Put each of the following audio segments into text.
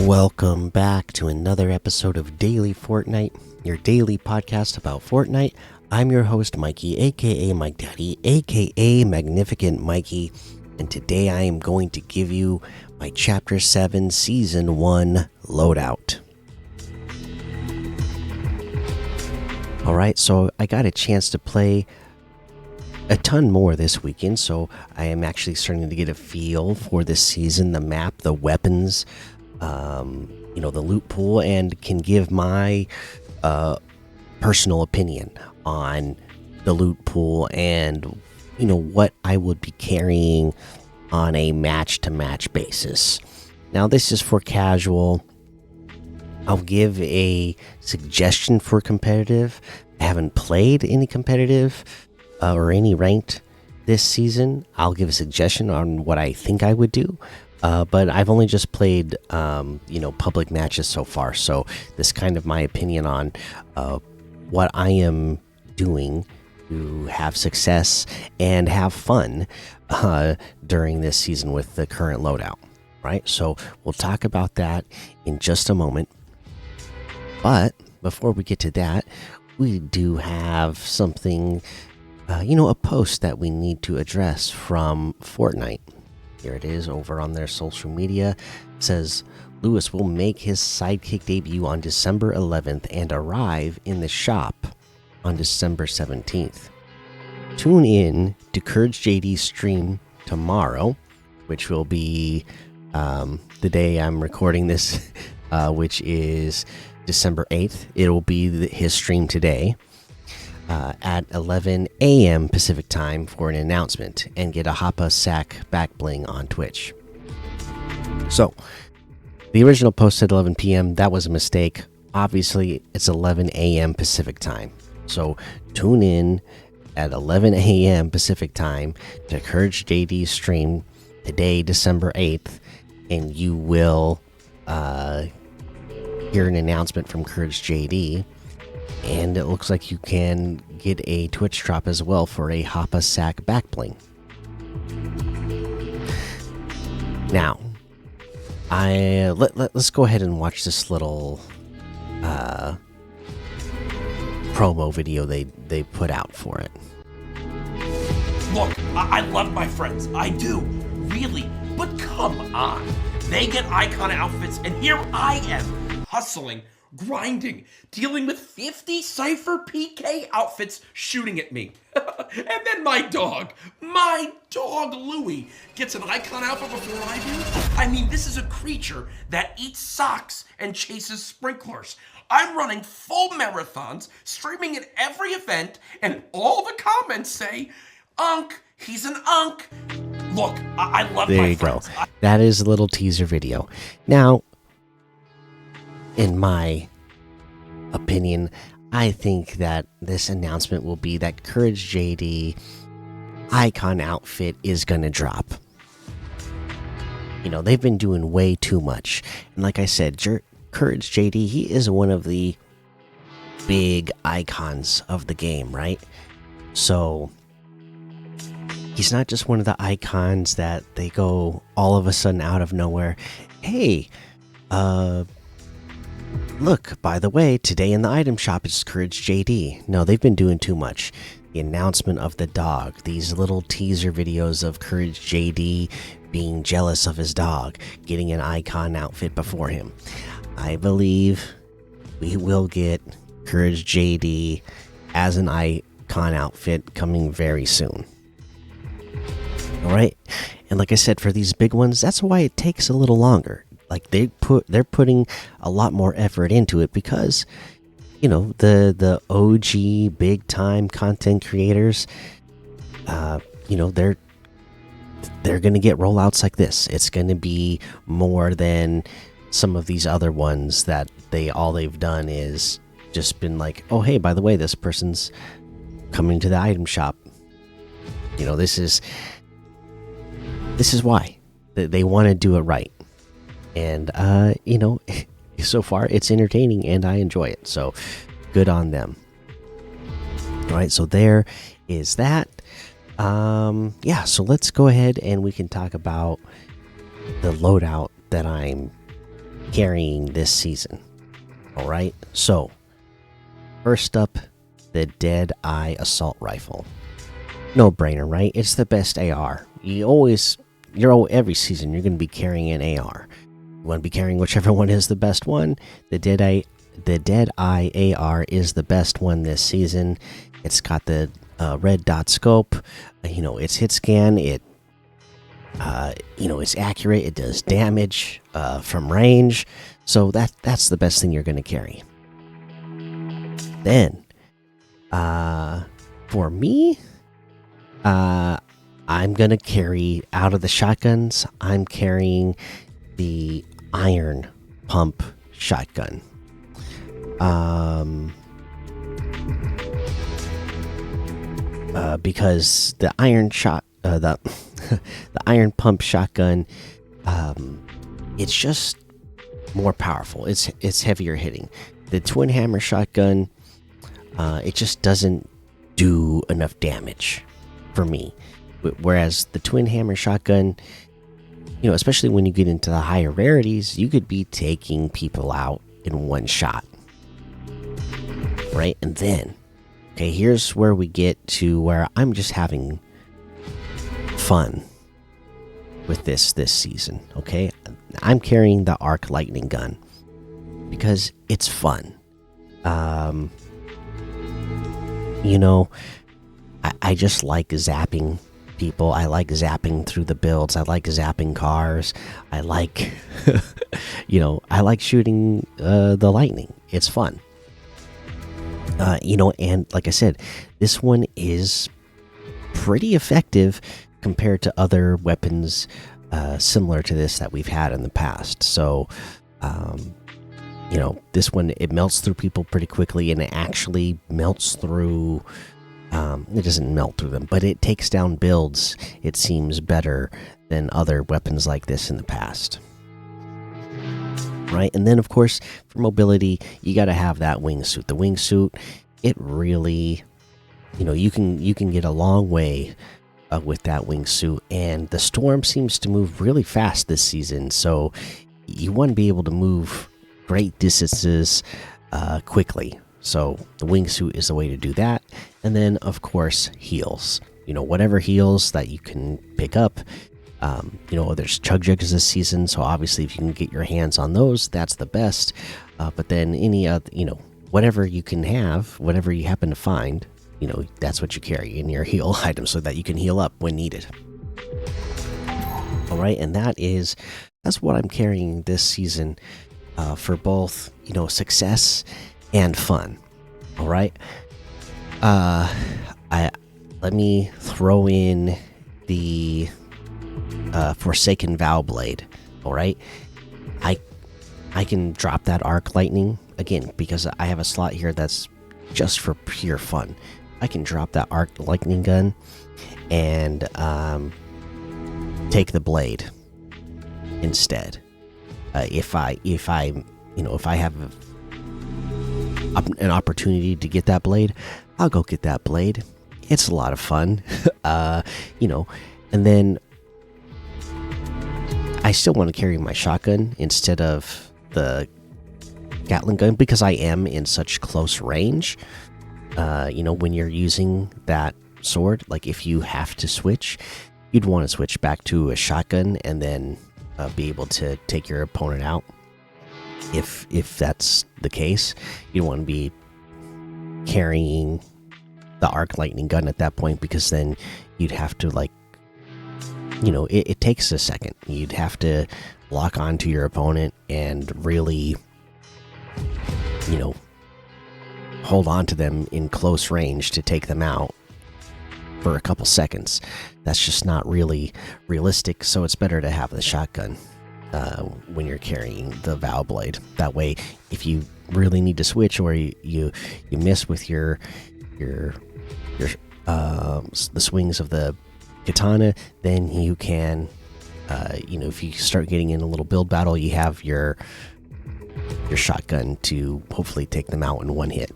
Welcome back to another episode of Daily Fortnite, your daily podcast about Fortnite. I'm your host, Mikey, aka Mike Daddy, aka Magnificent Mikey, and today I am going to give you my Chapter 7 Season 1 Loadout. Alright, so I got a chance to play a ton more this weekend, so I am actually starting to get a feel for this season, the map, the weapons, the loot pool, and can give my personal opinion on the loot pool and what I would be carrying on a match-to-match basis. Now, this is for casual. I'll give a suggestion for competitive. I haven't played any competitive or any ranked this season. I'll give a suggestion on what I think I would do. But I've only just played, public matches so far. So this is kind of my opinion on what I am doing to have success and have fun during this season with the current loadout. Right? So we'll talk about that in just a moment. But before we get to that, we do have something, a post that we need to address from Fortnite. Here it is over on their social media. It says Lewis will make his sidekick debut on December 11th and arrive in the shop on December 17th. Tune in to Courage JD's stream tomorrow, which will be the day I'm recording this, which is December 8th. It will be his stream today. At 11 a.m. Pacific time for an announcement and get a Hoppa Sack back bling on Twitch. So, the original post said 11 p.m. That was a mistake. Obviously, it's 11 a.m. Pacific time. So, tune in at 11 a.m. Pacific time to Courage JD's stream today, December 8th, and you will hear an announcement from Courage JD. And it looks like you can get a Twitch drop as well for a Hoppa Sack back bling. Now, let's go ahead and watch this little promo video they put out for it. Look, I love my friends. I do. Really. But come on. They get icon outfits, and here I am, hustling, grinding, dealing with 50 Cypher PK outfits shooting at me. And then my dog Louie, gets an icon outfit before I do. I mean, this is a creature that eats socks and chases sprinklers. I'm running full marathons, streaming at every event, and all the comments say, Unk, he's an unk. Look, I love there my you friends. Go. That is a little teaser video. Now, in my opinion, I think that this announcement will be that Courage JD icon outfit is going to drop. They've been doing way too much. And like I said, Courage JD, he is one of the big icons of the game, right? So he's not just one of the icons that they go all of a sudden out of nowhere. Hey, look, by the way, today in the item shop is Courage JD. No, they've been doing too much. The announcement of the dog, these little teaser videos of Courage JD being jealous of his dog, getting an icon outfit before him. I believe we will get Courage JD as an icon outfit coming very soon. Alright, and like I said, for these big ones, that's why it takes a little longer. Like they're putting a lot more effort into it because the OG big time content creators, they're gonna get rollouts like this. It's gonna be more than some of these other ones that they've done is just been like, oh hey, by the way, this person's coming to the item shop. This is why they want to do it right. And, so far it's entertaining and I enjoy it. So good on them. All right, so there is that. Yeah, so let's go ahead and we can talk about the loadout that I'm carrying this season. All right, so first up, the Dead Eye Assault Rifle. No brainer, right? It's the best AR. Every season you're going to be carrying an AR. You want to be carrying whichever one is the best one. The Dead Eye AR is the best one this season. It's got the red dot scope. It's hit scan. It's accurate. It does damage from range. So that's the best thing you're going to carry. Then, for me, I'm going to carry out of the shotguns. I'm carrying the iron pump shotgun. Because the the iron pump shotgun, it's just more powerful. It's heavier hitting. The twin hammer shotgun, it just doesn't do enough damage for me. Whereas the twin hammer shotgun, especially when you get into the higher rarities, you could be taking people out in one shot. Right? And then, okay, here's where we get to where I'm just having fun with this season. Okay, I'm carrying the arc lightning gun because it's fun. I just like zapping people. I like zapping through the builds. I like zapping cars. I like I like shooting the lightning. It's fun. And like I said, this one is pretty effective compared to other weapons similar to this that we've had in the past. So, this one, it melts through people pretty quickly, and it actually melts through. It doesn't melt through them, but it takes down builds, it seems, better than other weapons like this in the past. Right, and then of course for mobility, you got to have that wingsuit. The wingsuit, it really, you can get a long way with that wingsuit, and the storm seems to move really fast this season. So you want to be able to move great distances quickly. So the wingsuit is the way to do that, and then of course heals. Whatever heals that you can pick up. There's chug jugs this season, so obviously if you can get your hands on those, that's the best. But then any other, whatever you can have, whatever you happen to find, that's what you carry in your heal item so that you can heal up when needed. All right, and that's what I'm carrying this season for both, success and fun. All right. Let me throw in the Forsaken Vow Blade. All right, I can drop that arc lightning again because I have a slot here that's just for pure fun. I can drop that arc lightning gun and take the blade instead. If I have an opportunity to get that blade, I'll go get that blade. It's a lot of fun, and then I still want to carry my shotgun instead of the Gatling gun because I am in such close range. When you're using that sword, like if you have to switch, you'd want to switch back to a shotgun and then be able to take your opponent out. If that's the case, you want to be carrying the arc lightning gun at that point because then you'd have to it takes a second. You'd have to lock onto your opponent and really, hold on to them in close range to take them out for a couple seconds. That's just not really realistic, so it's better to have the shotgun when you're carrying the Vow Blade. That way, if you really need to switch or you miss with your the swings of the katana, then you can if you start getting in a little build battle, you have your shotgun to hopefully take them out in one hit.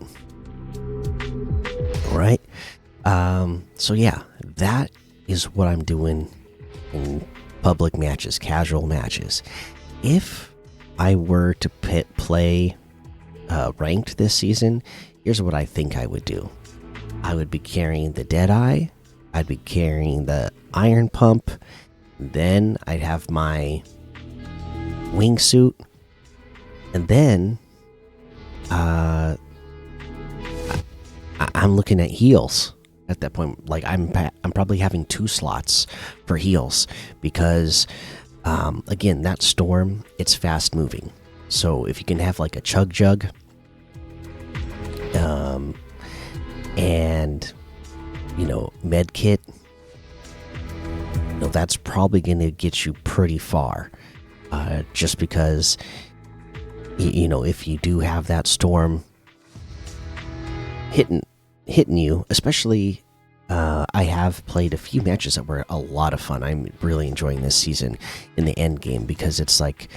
All right, so yeah, that is what I'm doing in public matches, casual matches. If I were to play ranked this season, here's what I think I would do. I would be carrying the Deadeye, I'd be carrying the Iron Pump, then I'd have my wingsuit, and then I'm looking at heals at that point. Like I'm probably having 2 slots for heals because again, that storm, it's fast moving. So if you can have like a chug jug, and med kit, that's probably going to get you pretty far. Just because if you do have that storm hitting you, especially I have played a few matches that were a lot of fun. I'm really enjoying this season in the end game because it's like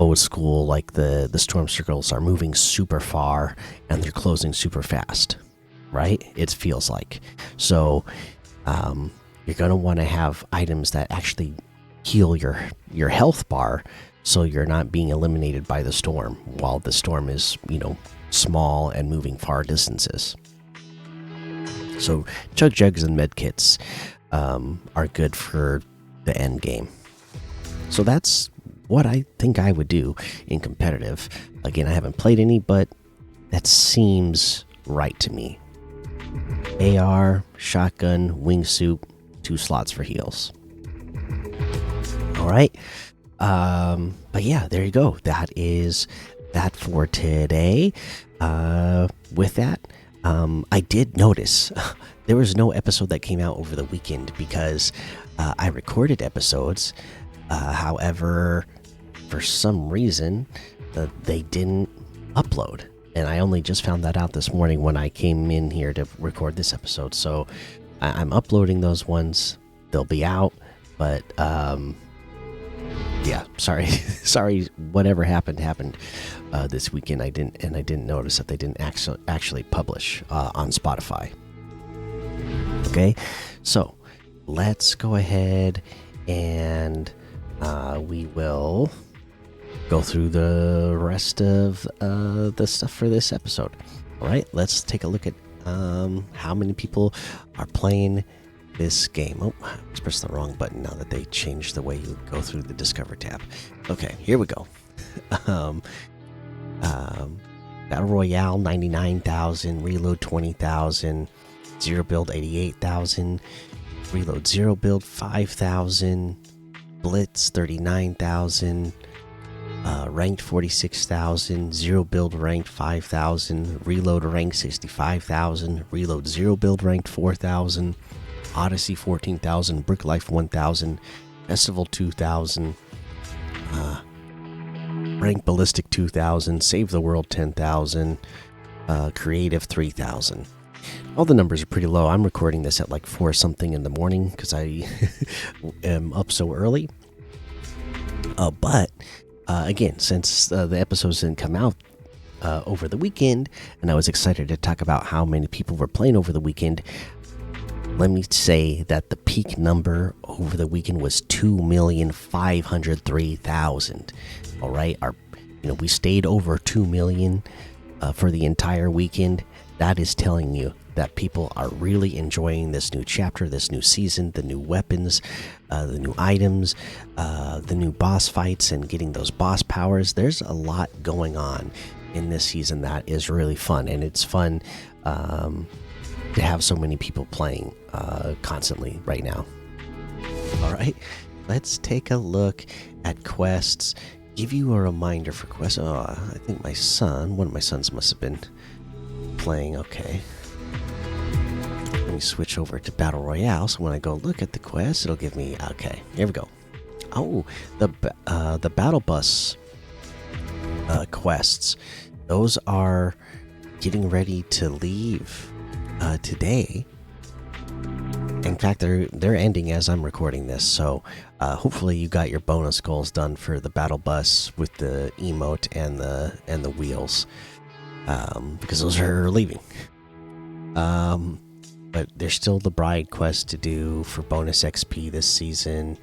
old school, like the storm circles are moving super far and they're closing super fast, right? It feels like. So you're going to want to have items that actually heal your health bar so you're not being eliminated by the storm while the storm is small and moving far distances. So chug jugs and med kits are good for the end game. So that's what I think I would do in competitive. Again, I haven't played any, but that seems right to me. AR, shotgun, wingsuit, 2 slots for heals. All right. But yeah, there you go. That is that for today. With that, I did notice there was no episode that came out over the weekend because I recorded episodes. However, for some reason, they didn't upload. And I only just found that out this morning when I came in here to record this episode. So I'm uploading those ones. They'll be out. But yeah, sorry. Sorry, whatever happened this weekend. I didn't notice that they didn't actually publish on Spotify. Okay, so let's go ahead and we will go through the rest of the stuff for this episode. All right, let's take a look at how many people are playing this game. Oh, I pressed the wrong button now that they changed the way you go through the Discover tab. Okay, here we go. Battle Royale 99,000, Reload 20,000, Zero Build 88,000, Reload Zero Build 5,000, Blitz 39,000, Ranked 46,000, Zero Build Ranked 5,000, Reload Ranked 65,000, Reload Zero Build Ranked 4,000, Odyssey 14,000, Brick Life 1,000, Festival 2,000, Rank Ballistic 2,000, Save the World 10,000, Creative 3,000. All the numbers are pretty low. I'm recording this at like 4 something in the morning because I am up so early. But again, since the episodes didn't come out over the weekend, and I was excited to talk about how many people were playing over the weekend, let me say that the peak number over the weekend was 2,503,000. All right, we stayed over 2 million for the entire weekend. That is telling you that people are really enjoying this new chapter, this new season, the new weapons, the new items, the new boss fights, and getting those boss powers. There's a lot going on in this season that is really fun, and it's fun to have so many people playing constantly right now. All right, let's take a look at quests. Give you a reminder for quests. Oh, I think one of my sons must have been playing. Okay, let me switch over to Battle Royale, so when I go look at the quest, it'll give me, okay, here we go. Oh, the Battle Bus quests, those are getting ready to leave today. In fact, they're ending as I'm recording this, so hopefully you got your bonus goals done for the Battle Bus with the emote and the wheels, because those are leaving. But there's still the Bride quest to do for bonus XP this season.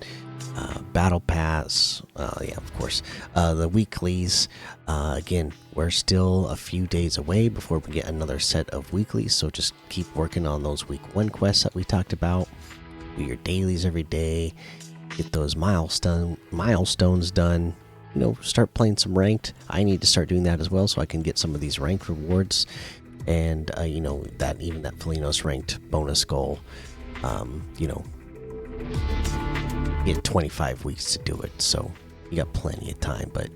Battle Pass, yeah, of course. The weeklies, again, we're still a few days away before we get another set of weeklies, so just keep working on those week 1 quests that we talked about. Do your dailies every day, get those milestones done. Start playing some ranked. I need to start doing that as well, so I can get some of these ranked rewards, and that Felinos ranked bonus goal. Get 25 weeks to do it, so you got plenty of time. But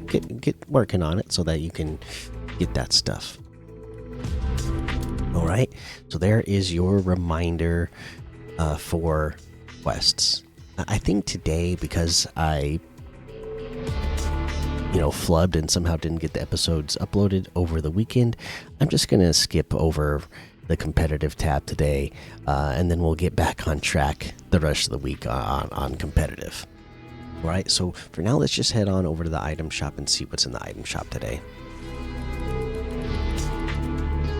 get working on it so that you can get that stuff. All right, so there is your reminder for quests. I think today, because I flubbed and somehow didn't get the episodes uploaded over the weekend, I'm just gonna skip over the competitive tab today, and then we'll get back on track the rest of the week on competitive. All right, so for now, let's just head on over to the item shop and see what's in the item shop today.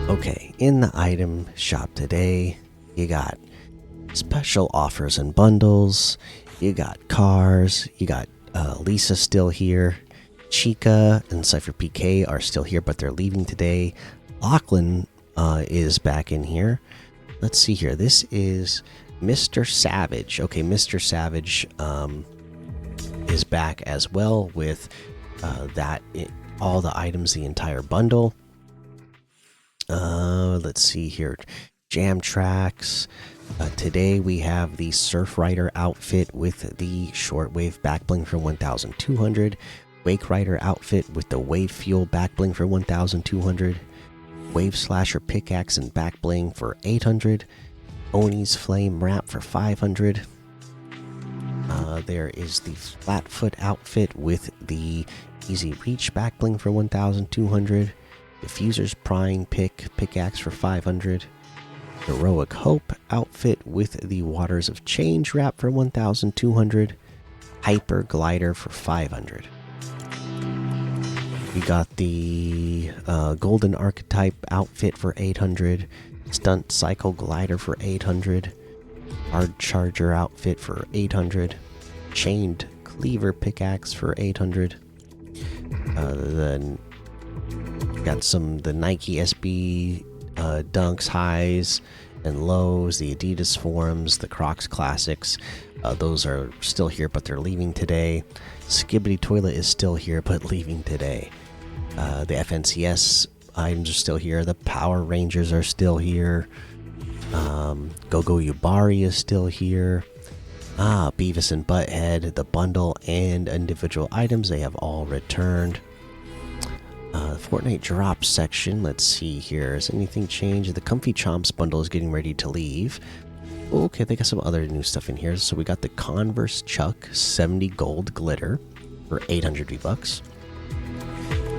Okay, in the item shop today, you got special offers and bundles, you got cars, you got Lisa still here, Chica and Cypher PK are still here, but they're leaving today. Lachlan is back in here. Let's see here. This is Mr. Savage. Okay, Mr. Savage is back as well with all the items, the entire bundle. Let's see here. Jam tracks. Today we have the Surf Rider outfit with the shortwave back bling for 1,200. Wake Rider outfit with the wave fuel back bling for 1,200. Wave Slasher pickaxe and back bling for 800. Oni's Flame wrap for 500. There is the Flatfoot outfit with the Easy Reach back bling for 1,200. Diffuser's Prying pickaxe for 500. Heroic Hope outfit with the Waters of Change wrap for 1,200. Hyper Glider for 500. We got the Golden Archetype outfit for 800. Stunt Cycle Glider for 800. Hard Charger outfit for 800. Chained Cleaver pickaxe for 800. Then got the Nike SB Dunks highs and lows, the Adidas forums, the Crocs classics. Those are still here, but they're leaving today. Skibbity Toilet is still here, but leaving today. The FNCS items are still here. The Power Rangers are still here. Go-Go Yubari is still here. Beavis and Butthead, the bundle and individual items, they have all returned. Fortnite drop section, let's see here. Has anything changed? The Comfy Chomps bundle is getting ready to leave. Okay, they got some other new stuff in here. So we got the Converse Chuck 70 gold glitter for 800 V-Bucks.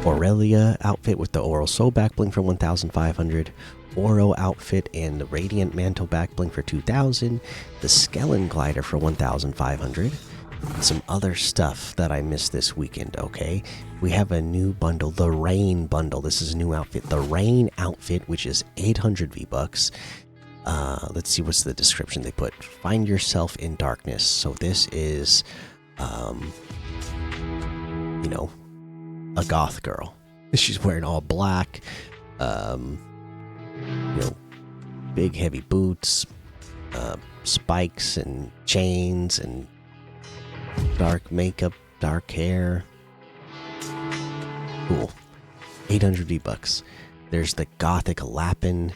Aurelia outfit with the Oral Soul back bling for 1,500. Oro outfit and the Radiant Mantle back bling for 2,000. The Skellen glider for 1,500. Some other stuff that I missed this weekend. Okay, we have a new bundle, the Rain bundle. This is a new outfit, the Rain outfit, which is 800 V-Bucks. Let's see what's the description they put. Find yourself in darkness. So this is a goth girl. She's wearing all black, big heavy boots, spikes and chains and dark makeup, dark hair. Cool. 800 V-Bucks. There's the Gothic Lapin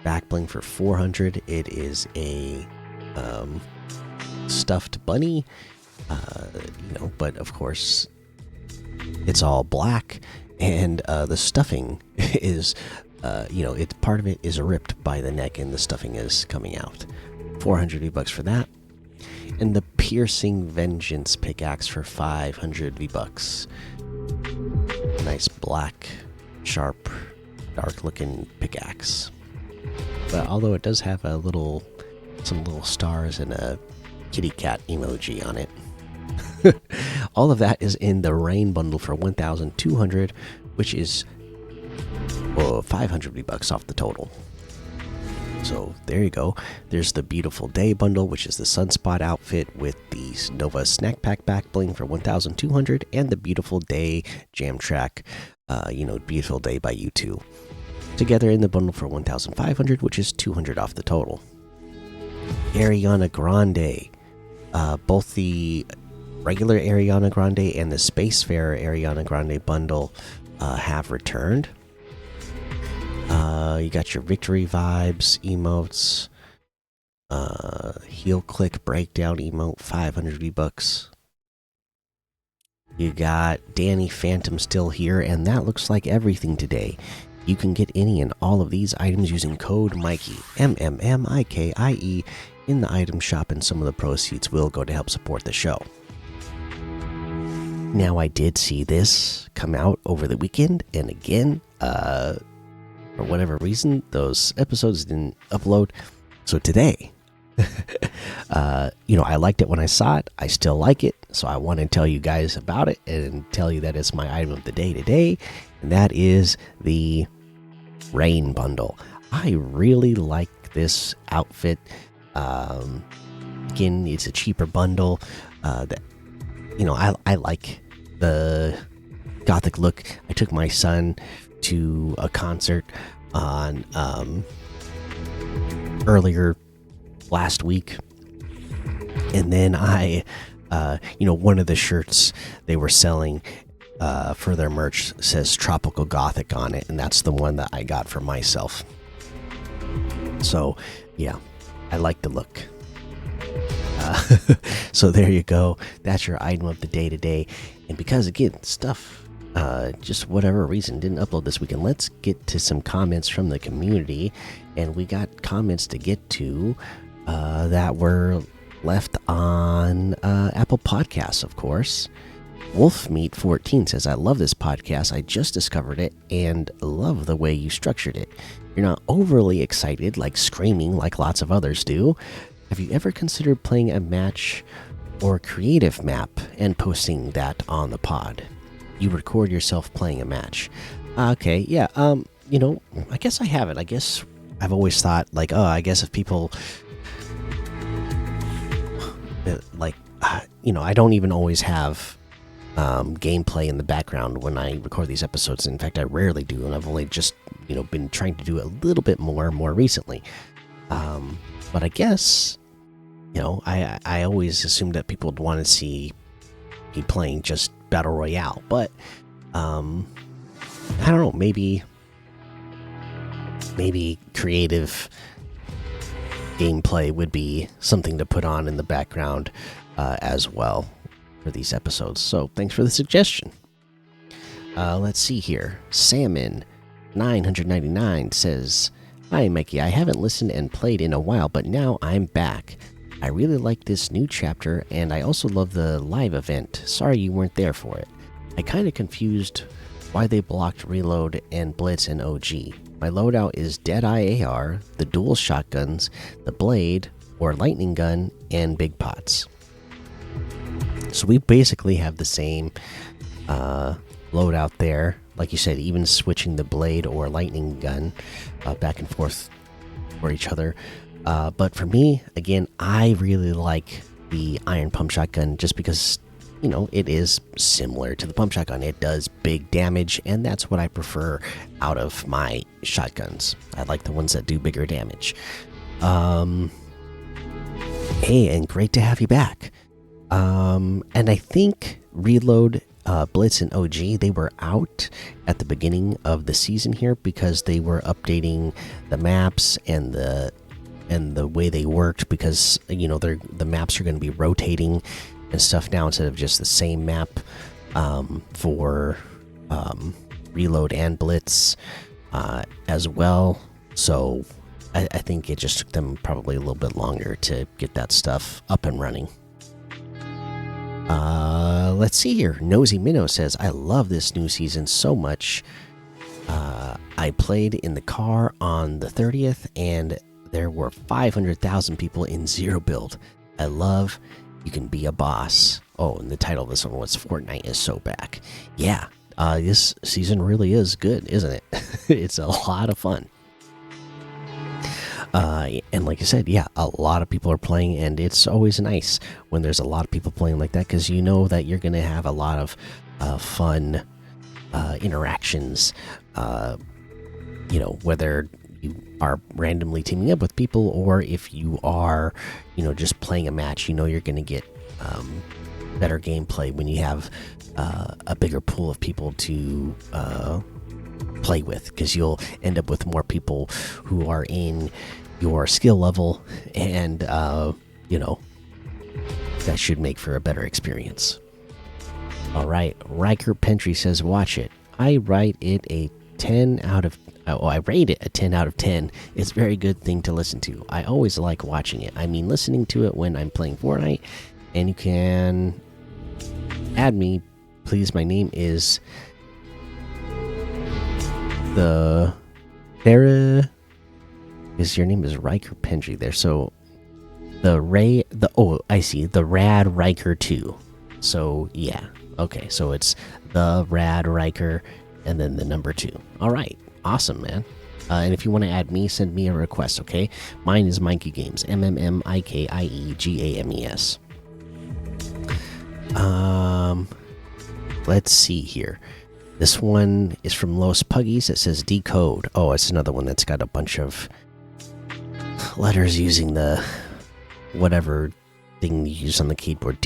back bling for 400. It is a stuffed bunny, but of course it's all black, and the stuffing is, part of it is ripped by the neck, and the stuffing is coming out. 400 V-Bucks for that. And the Piercing Vengeance pickaxe for 500 V-Bucks. Nice black, sharp, dark-looking pickaxe. But although it does have some little stars and a kitty cat emoji on it. All of that is in the Rain bundle for 1,200, which is 500 V-Bucks off the total. So there you go. There's the Beautiful Day bundle, which is the Sunspot outfit with the Nova Snack Pack back bling for 1,200, and the Beautiful Day Jam Track, Beautiful Day by U2. Together in the bundle for 1,500, which is 200 off the total. Ariana Grande. Both the regular Ariana Grande and the Spacefarer Ariana Grande bundle have returned. You got your victory vibes emotes, heel click breakdown emote, 500 V-Bucks. You got Danny Phantom still here, and that looks like everything today. You can get any and all of these items using code Mikey, MMMIKIE, in the item shop, and some of the proceeds will go to help support the show. Now, I did see this come out over the weekend, and again, for whatever reason, those episodes didn't upload. So today, I liked it when I saw it. I still like it. So I want to tell you guys about it and tell you that it's my item of the day today. And that is the Rain Bundle. I really like this outfit. Again, it's a cheaper bundle. I like the gothic look. I took my son to a concert on earlier last week, and then one of the shirts they were selling for their merch says Tropical Gothic on it, and that's the one that I got for myself. So yeah, I like the look. So there you go. That's your item of the day today. And because again, stuff just whatever reason didn't upload this weekend, let's get to some comments from the community. And we got comments to get to that were left on Apple Podcasts, of course. Wolfmeat14 says, I love this podcast. I just discovered it and love the way you structured it. You're not overly excited, like screaming like lots of others do. Have you ever considered playing a match or creative map and posting that on the pod? You record yourself playing a match. Okay, yeah. I guess I haven't. I guess I've always thought like, I guess if people I don't even always have gameplay in the background when I record these episodes. In fact, I rarely do, and I've only just been trying to do it a little bit more recently. But I guess I always assumed that people would want to see me playing just Battle Royale, but I don't know, maybe creative gameplay would be something to put on in the background as well for these episodes. So thanks for the suggestion. Let's see here. Salmon 999 says, hi Mikey, I haven't listened and played in a while, but now I'm back. I really like this new chapter, and I also love the live event. Sorry you weren't there for it. I kind of confused why they blocked Reload and Blitz and OG. My loadout is Deadeye AR, the dual shotguns, the blade or lightning gun, and big pots. So we basically have the same loadout there. Like you said, even switching the blade or lightning gun back and forth for each other. But for me, again, I really like the iron pump shotgun just because, it is similar to the pump shotgun. It does big damage, and that's what I prefer out of my shotguns. I like the ones that do bigger damage. Hey, and great to have you back. And I think Reload, Blitz, and OG, they were out at the beginning of the season here because they were updating the maps and the way they worked, because the maps are going to be rotating and stuff now instead of just the same map for Reload and Blitz as well. So I think it just took them probably a little bit longer to get that stuff up and running. Let's see here. Nosy Minnow says, I love this new season so much. I played in the car on the 30th, and there were 500,000 people in zero build. I love You Can Be a Boss. Oh, and the title of this one was Fortnite is so back. Yeah, this season really is good, isn't it? It's a lot of fun. And like I said, yeah, a lot of people are playing, and it's always nice when there's a lot of people playing like that, because you know that you're going to have a lot of fun interactions. Whether you are randomly teaming up with people, or if you are, just playing a match, you're going to get better gameplay when you have a bigger pool of people to play with, because you'll end up with more people who are in your skill level, and that should make for a better experience. All right, Riker Pentry says, watch it. I rate it a 10 out of 10. It's a very good thing to listen to. I always like watching it. I mean, listening to it when I'm playing Fortnite. And you can add me, please. My name is the Sarah. Because your name is Riker Pentry there. So I see, the Rad Riker 2. So yeah, okay. So it's the Rad Riker and then the number 2. All right, awesome, man. And if you want to add me, send me a request, okay? Mine is Mikey Games, MMMIKIEGAMES. Let's see here. This one is from Los Puggies. It says decode. Oh, it's another one that's got a bunch of letters using the whatever thing you use on the keyboard.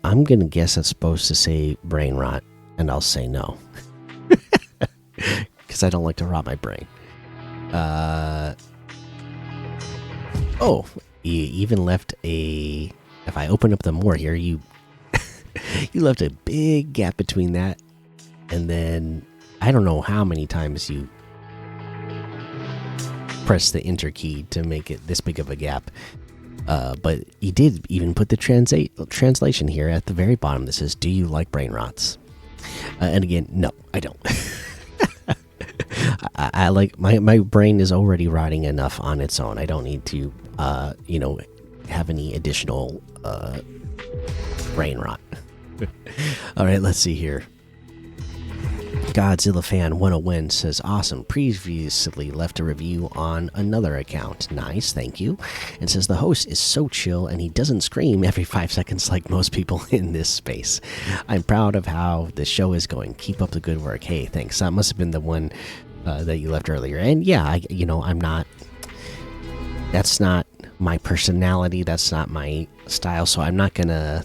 I'm gonna guess that's supposed to say brain rot, and I'll say no. Because I don't like to rot my brain. You even left a... If I open up the more here, you you left a big gap between that, and then I don't know how many times you press the enter key to make it this big of a gap. But you did even put the translation here at the very bottom that says, do you like brain rots? And again, no, I don't. I like my brain is already rotting enough on its own. I don't need to have any additional brain rot. All right, let's see here. Godzilla Fan 101 says, awesome. Previously left a review on another account. Nice, thank you. And says, the host is so chill and he doesn't scream every 5 seconds like most people in this space. I'm proud of how the show is going. Keep up the good work. Hey, thanks. That must have been the one that you left earlier. And yeah, I'm not... That's not my personality. That's not my style. So I'm not gonna...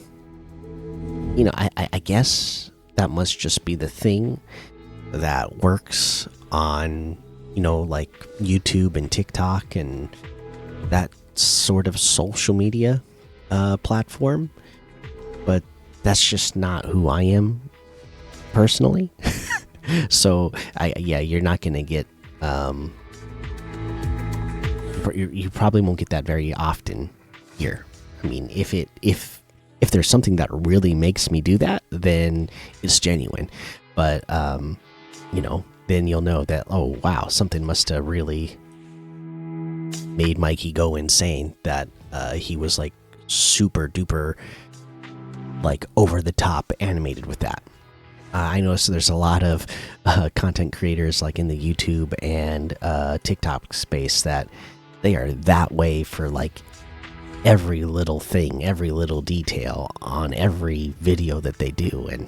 I guess that must just be the thing that works on, like YouTube and TikTok and that sort of social media platform. But that's just not who I am personally. So you're not gonna get you probably won't get that very often here. I mean, if there's something that really makes me do that, then it's genuine. But then you'll know that, oh wow, something must have really made Mikey go insane, that he was like super duper like over the top animated with that. I noticed there's a lot of content creators like in the YouTube and TikTok space that they are that way for like every little thing, every little detail on every video that they do, and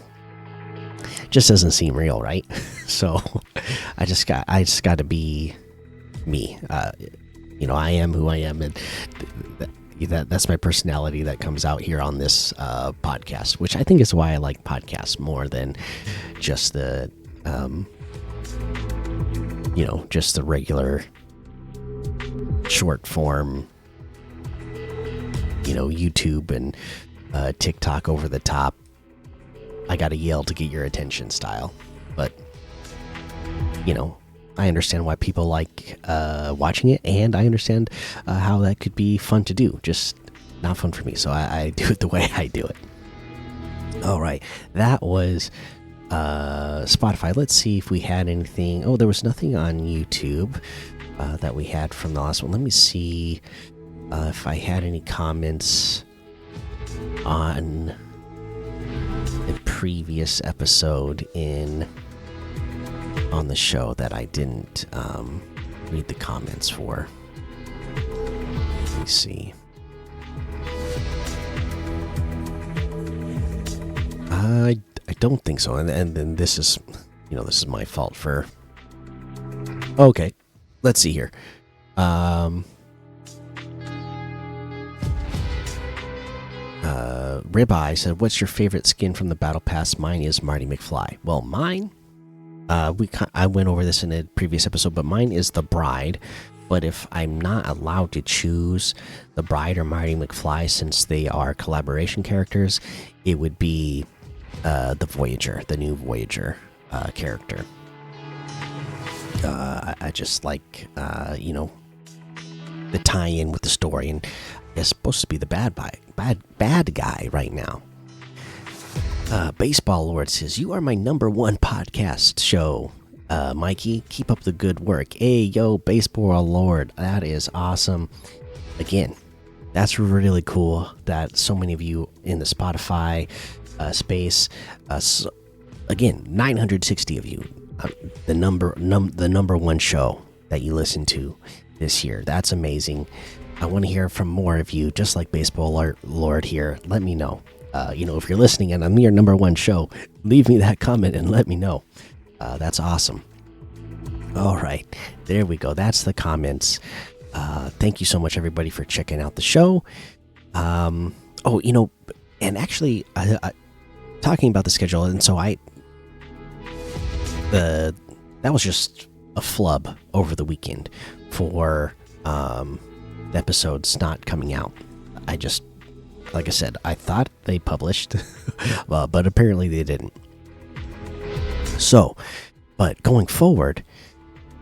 just doesn't seem real, right? So I just got to be me. I am who I am, and that's my personality that comes out here on this podcast, which I think is why I like podcasts more than just the just the regular short form, YouTube and TikTok over the top, I gotta yell to get your attention style. But I understand why people like watching it, and I understand how that could be fun to do, just not fun for me, so I do it the way I do it. All right, that was Spotify. Let's see if we had anything. Oh, there was nothing on YouTube that we had from the last one. Let me see if I had any comments on the previous episode on the show that I didn't read the comments for. Let me see. I don't think so. And then this is, this is my fault for. Okay, let's see here. Ribeye said, "What's your favorite skin from the Battle Pass?" Mine is Marty McFly. Well, mine. I went over this in a previous episode, but mine is the Bride. But if I'm not allowed to choose the Bride or Marty McFly, since they are collaboration characters, it would be the Voyager, the new Voyager character. I just like, the tie-in with the story, and it's supposed to be the bad guy right now. Baseball Lord says, "You are my #1 podcast show, Mikey. Keep up the good work." Hey, yo, Baseball Lord, that is awesome. Again, that's really cool that so many of you in the Spotify space. Again, 960 of you, the number one show that you listen to this year. That's amazing. I want to hear from more of you, just like Baseball Lord here. Let me know. If you're listening and I'm your #1 show, leave me that comment and let me know. That's awesome. All right, there we go. That's the comments. Thank you so much, everybody, for checking out the show. And actually, talking about the schedule, and so that was just a flub over the weekend for the episodes not coming out. Like I said, I thought they published, but apparently they didn't. So, but going forward,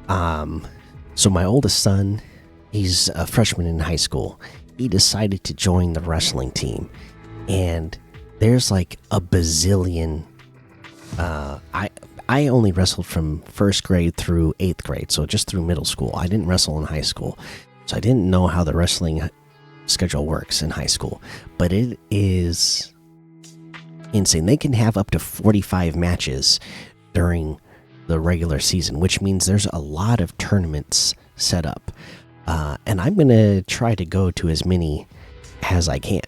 so my oldest son, he's a freshman in high school. He decided to join the wrestling team, and there's like a bazillion. I only wrestled from 1st grade through 8th grade, so just through middle school. I didn't wrestle in high school, so I didn't know how the wrestling schedule works in high school. But it is insane. They can have up to 45 matches during the regular season, which means there's a lot of tournaments set up. And I'm going to try to go to as many as I can.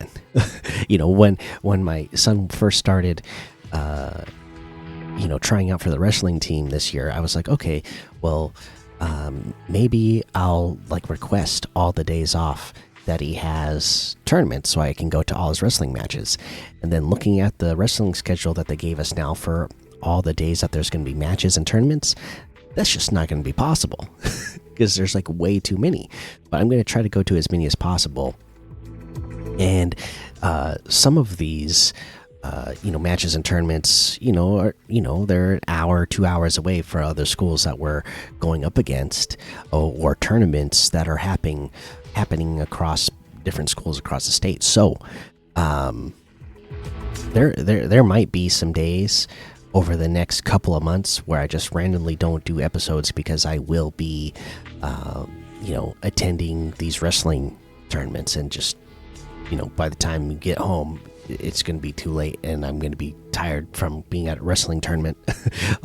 When my son first started trying out for the wrestling team this year, I was like, okay, well, maybe I'll request all the days off that he has tournaments so I can go to all his wrestling matches. And then looking at the wrestling schedule that they gave us now for all the days that there's going to be matches and tournaments, that's just not going to be possible because there's way too many. But I'm going to try to go to as many as possible. And some of these matches and tournaments, they're an hour, 2 hours away for other schools that we're going up against, or tournaments that are happening across different schools across the state. So, there might be some days over the next couple of months where I just randomly don't do episodes because I will be, attending these wrestling tournaments, and just, by the time you get home, it's going to be too late, and I'm going to be tired from being at a wrestling tournament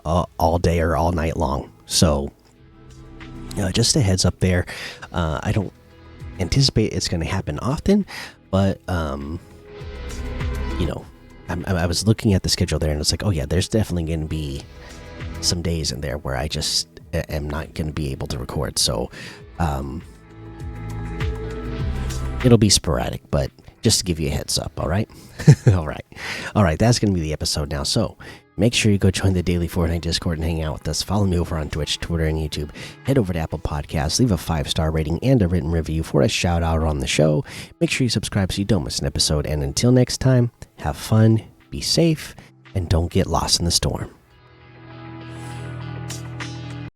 all day or all night long. So, just a heads up there. I don't anticipate it's going to happen often, but I was looking at the schedule there, and it's like, oh yeah, there's definitely going to be some days in there where I just am not going to be able to record. So, it'll be sporadic, but just to give you a heads up, all right? All right. That's going to be the episode now. So make sure you go join the daily Fortnite Discord and hang out with us. Follow me over on Twitch, Twitter, and YouTube. Head over to Apple Podcasts, leave a 5-star rating and a written review for a shout out on the show. Make sure you subscribe so you don't miss an episode. And until next time, have fun, be safe, and don't get lost in the storm.